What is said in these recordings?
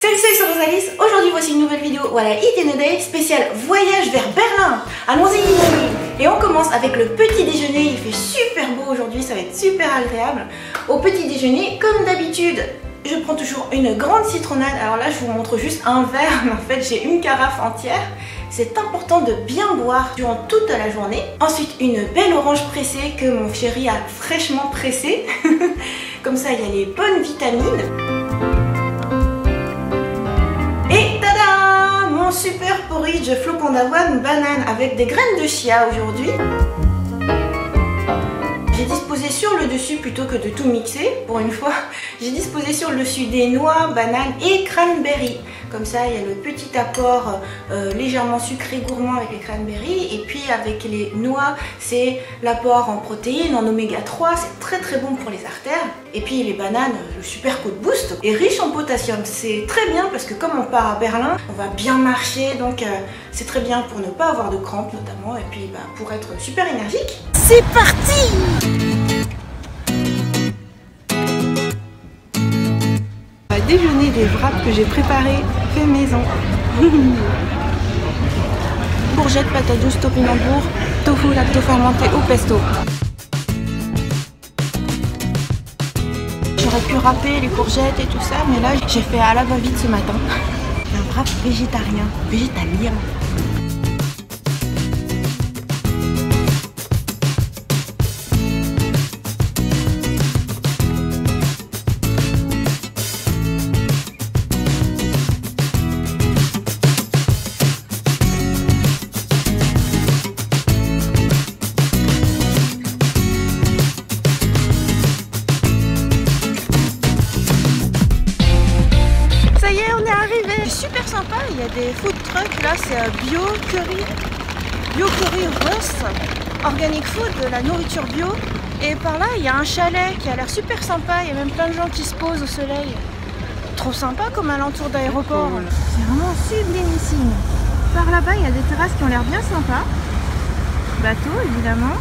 Salut, c'est Rosalis. Aujourd'hui voici une nouvelle vidéo, voilà, Eat in a Day spécial voyage vers Berlin. Allons-y. Et on commence avec le petit déjeuner. Il fait super beau aujourd'hui, ça va être super agréable. Au petit déjeuner, comme d'habitude, je prends toujours une grande citronnade. Alors là, je vous montre juste un verre, mais en fait, j'ai une carafe entière. C'est important de bien boire durant toute la journée. Ensuite, une belle orange pressée que mon chéri a fraîchement pressée. Comme ça, il y a les bonnes vitamines. Et tada! Mon super porridge flocon d'avoine banane avec des graines de chia aujourd'hui. J'ai disposé sur le dessus, plutôt que de tout mixer, pour une fois, j'ai disposé sur le dessus des noix, bananes et cranberry. Comme ça, il y a le petit apport légèrement sucré gourmand avec les cranberry. Et puis avec les noix, c'est l'apport en protéines, en oméga 3. C'est très très bon pour les artères. Et puis les bananes, le super coup de boost. Et riche en potassium. C'est très bien parce que comme on part à Berlin, on va bien marcher. Donc c'est très bien pour ne pas avoir de crampes notamment. Et puis pour être super énergique. C'est parti! Déjeuner des wraps que j'ai préparés fait maison. Courgettes, patates douces, topinambour, tofu lacto-fermenté au pesto. J'aurais pu râper les courgettes et tout ça, mais là j'ai fait à la va-vite ce matin. Un wrap végétarien, végétalien. Super sympa, il y a des food trucks là, c'est bio curry roast, organic food, de la nourriture bio. Et par là il y a un chalet qui a l'air super sympa, il y a même plein de gens qui se posent au soleil. Trop sympa comme alentour d'aéroport. C'est vraiment sublimissime. Par là-bas il y a des terrasses qui ont l'air bien sympas. Bateau évidemment.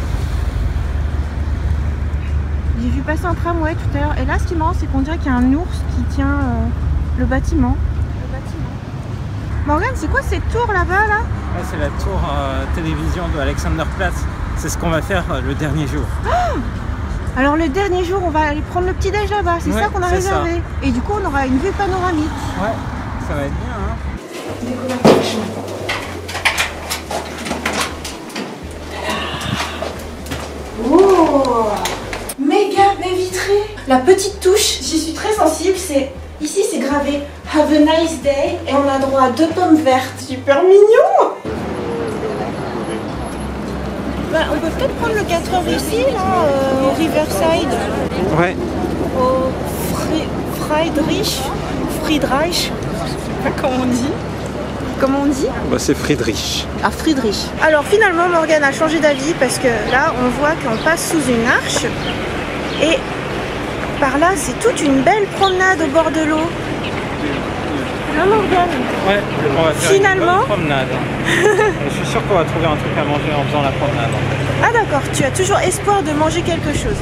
J'ai vu passer un tramway tout à l'heure. Et là ce qui est marrant c'est qu'on dirait qu'il y a un ours qui tient le bâtiment. Morgane, c'est quoi cette tour là-bas là? Ouais, c'est la tour télévision de Alexanderplatz. C'est ce qu'on va faire le dernier jour. Oh, alors le dernier jour, on va aller prendre le petit déj là-bas. C'est ça qu'on a réservé. Ça. Et du coup, on aura une vue panoramique. Ouais, ça va être bien. Hein. Oh, méga baie vitrée. La petite touche, j'y suis très sensible, c'est... Ici c'est gravé Have a nice day et on a droit à 2 pommes vertes. Super mignon. On peut peut-être prendre le 4 heures ici, là, au Riverside. Ouais. Au Friedrich. Je sais pas comment on dit. Comment on dit? Bah c'est Friedrich. Ah, Friedrich. Alors finalement Morgane a changé d'avis parce que là on voit qu'on passe sous une arche et par là, c'est toute une belle promenade au bord de l'eau. Hein, Morgane? Ouais, on va faire finalement une bonne promenade. Je suis sûr qu'on va trouver un truc à manger en faisant la promenade. Ah d'accord, tu as toujours espoir de manger quelque chose.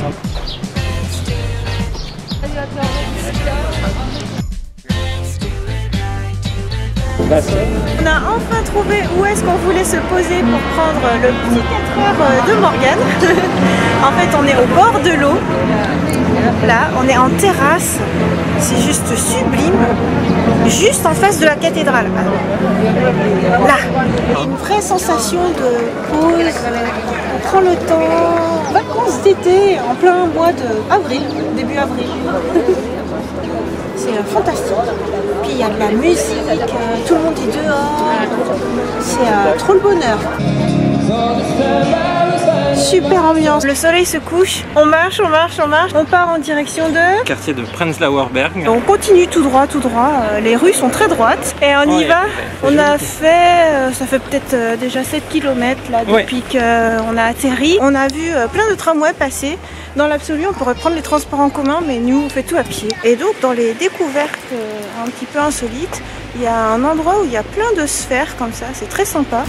On a enfin trouvé où est-ce qu'on voulait se poser pour prendre le petit 4 heures de Morgane. En fait, on est au bord de l'eau. Là, on est en terrasse. C'est juste sublime. Juste en face de la cathédrale. Là. Une vraie sensation de pause. On prend le temps. Vacances d'été en plein mois d'avril, début avril. C'est fantastique. Puis il y a de la musique, tout le monde est dehors. C'est trop le bonheur. Super ambiance. Le soleil se couche. On marche, on marche, on marche. On part en direction de... Quartier de Prenzlauer Berg. On continue tout droit, tout droit. Les rues sont très droites. Et on y va. On a fait... ça fait peut-être déjà 7 km là depuis qu'on a atterri. On a vu plein de tramways passer. Dans l'absolu, on pourrait prendre les transports en commun, mais nous, on fait tout à pied. Et donc, dans les découvertes un petit peu insolites, il y a un endroit où il y a plein de sphères comme ça. C'est très sympa.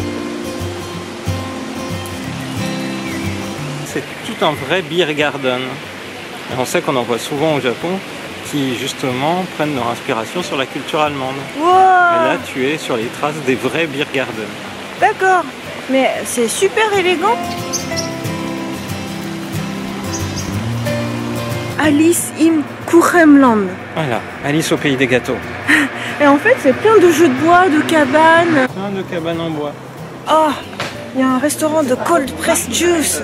C'est tout un vrai beer garden. Et on sait qu'on en voit souvent au Japon. qui justement prennent leur inspiration sur la culture allemande. Wow. Et là tu es sur les traces des vrais Biergarten. D'accord, mais c'est super élégant. Alice im Kuchenland. Voilà, Alice au pays des gâteaux. Et en fait, c'est plein de jeux de bois, de cabanes. Plein de cabanes en bois. Oh, il y a un restaurant de cold pressed juice.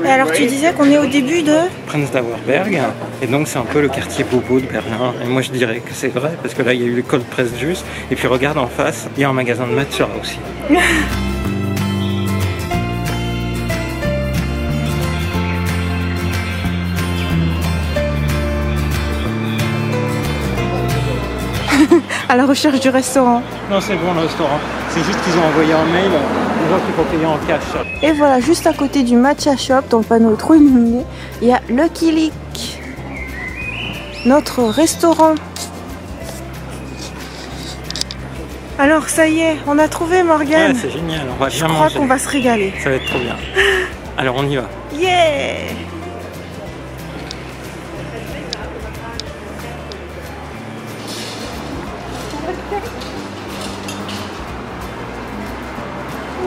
Et alors, tu disais qu'on est au début de Prenzlauer Berg, et donc c'est un peu le quartier bobo de Berlin. Et moi je dirais que c'est vrai, parce que là il y a eu le cold pressed juice, et puis regarde en face, il y a un magasin de matcha aussi. à la recherche du restaurant. Non, c'est bon le restaurant. C'est juste qu'ils ont envoyé un mail aux gens qui faut payer en cash. Et voilà, juste à côté du matcha shop, dans le panneau trop illuminé, il y a Lucky Lick, notre restaurant. Alors ça y est, on a trouvé Morgane. Ouais, c'est génial, on va bien manger. Je crois qu'on va se régaler. Ça va être trop bien. Alors on y va. Yeah!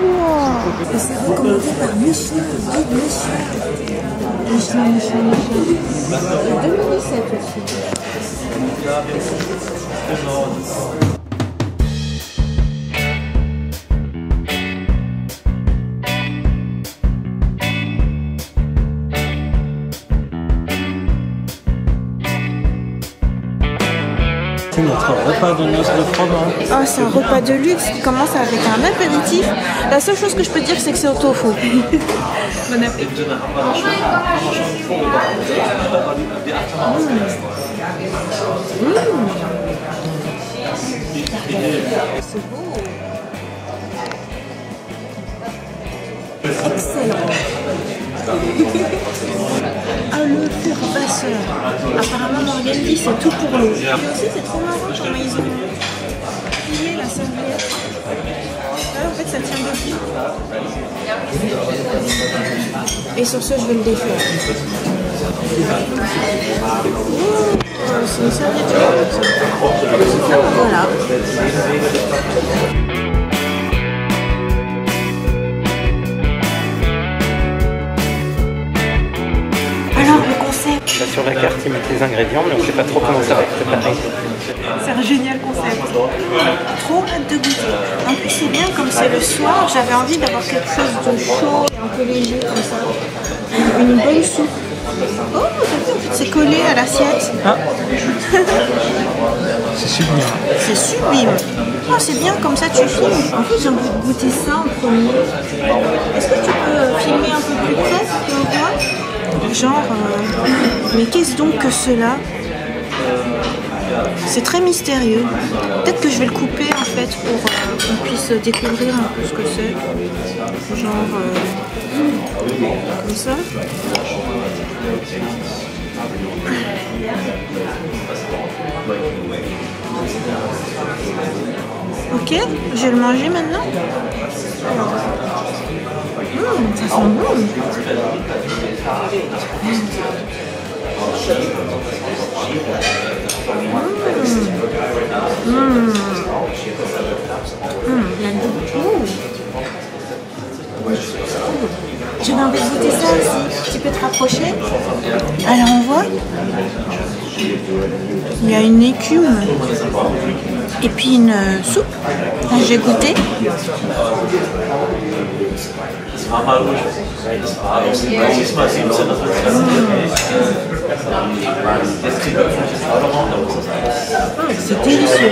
Wow. C'est recommandé par Michelin, Michelin. 2017 aussi. C'est notre repas de noces de Provence. Ah, c'est un repas de luxe qui commence avec un apéritif. La seule chose que je peux dire, c'est que c'est au tofu. Bon appétit. C'est beau. Excellent. Ah, le purbasseur. Apparemment, Morgane dit c'est tout pour l'eau. Et aussi, c'est trop marrant comment ils ont plié la serviette. Là, en fait, ça tient dessus. Et sur ce, je vais le défaire. C'est une serviette. Voilà. Là, sur la carte, ils mettent les ingrédients, mais on ne sait pas trop comment ça va être préparé. C'est un génial concept. Trop hâte de goûter. En plus, c'est bien, comme c'est le soir, j'avais envie d'avoir quelque chose de chaud et un peu léger comme ça. Une bonne soupe. Oh, t'as vu, en fait, c'est collé à l'assiette. Ah. C'est sublime. C'est sublime. Oh, c'est bien, comme ça tu filmes. En fait, j'ai envie de goûter ça en premier. Est-ce que tu peux filmer un peu plus près pour qu'on voit ? Genre, mais qu'est-ce donc que cela? C'est très mystérieux. Peut-être que je vais le couper en fait pour qu'on puisse découvrir un peu ce que c'est. Genre, comme ça. Ok, je vais le manger maintenant. Ça sent bon. Il y a le goût. J'avais envie de goûter ça aussi. Tu peux te rapprocher? Alors on voit. Il y a une écume. Et puis une soupe. J'ai goûté. C'est délicieux.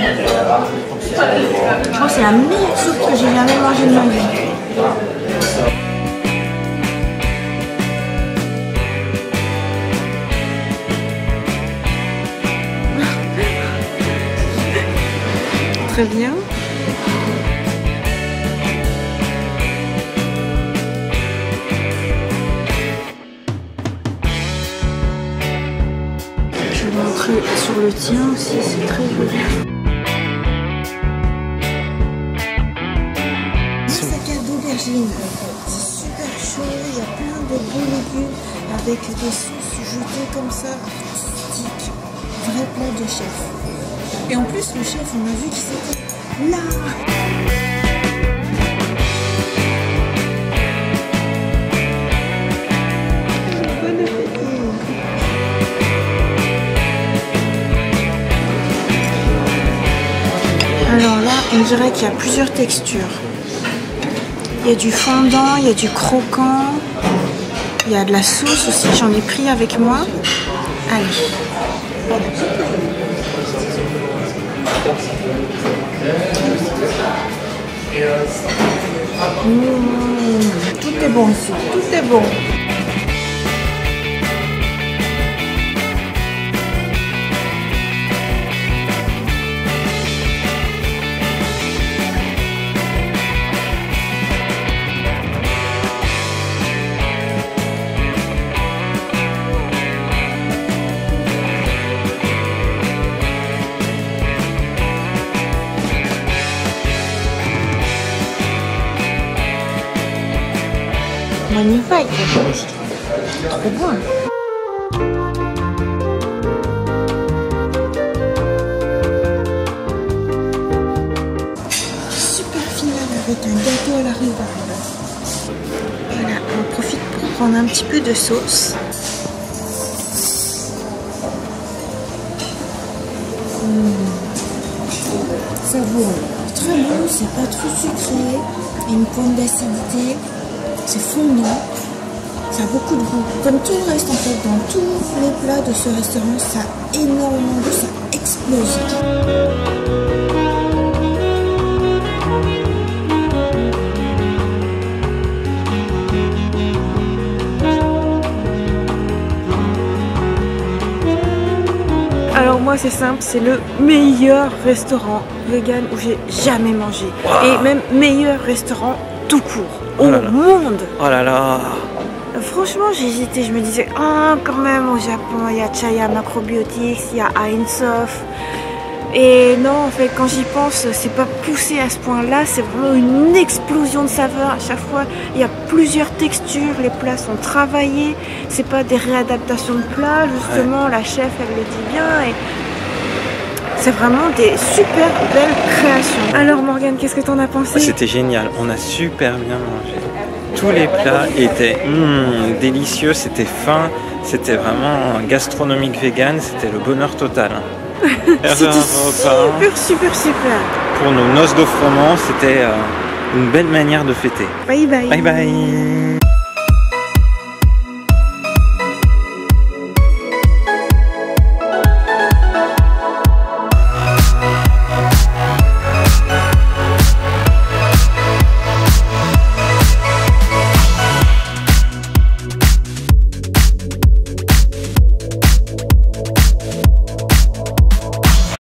Je crois que c'est la meilleure soupe que j'ai jamais mangée de ma vie. Très bien. Je vais montrer sur le tien aussi, c'est très joli. Moussaka d'aubergine, c'est super chaud, il y a plein de beaux légumes avec des sauces jetées comme ça, artistiques. vrai plat de chef. Et en plus, le chef, on a vu qu'il c'était là. Alors là, on dirait qu'il y a plusieurs textures. Il y a du fondant, il y a du croquant, il y a de la sauce aussi, j'en ai pris avec moi. Allez. Tout est bon ici, tout est bon. Magnifique, trop bon. Super final avec un gâteau à la rhubarbe. Voilà, on profite pour prendre un petit peu de sauce. Savoureux, très bon, c'est pas trop sucré, une pointe d'acidité. C'est fondant, ça a beaucoup de goût. Comme tout le reste en fait, dans tous les plats de ce restaurant, ça a énormément de goût, ça explose. Alors moi c'est simple, c'est le meilleur restaurant vegan où j'ai jamais mangé. Wow. Et même meilleur restaurant tout court. Au monde. Oh là là. Franchement j'ai hésité, je me disais quand même au Japon il y a Chaya Macrobiotics, il y a Heinsoft. Et non en fait quand j'y pense c'est pas poussé à ce point là, c'est vraiment une explosion de saveurs. À chaque fois il y a plusieurs textures, les plats sont travaillés, c'est pas des réadaptations de plats justement, ouais. La chef elle le dit bien et c'est vraiment des super belles créations. Alors Morgane, qu'est-ce que t'en as pensé? C'était génial, on a super bien mangé. Tous les plats étaient délicieux, c'était fin, c'était vraiment gastronomique vegan, c'était le bonheur total. C'était super. Pour nos noces de froment, c'était une belle manière de fêter. Bye bye. Bye bye.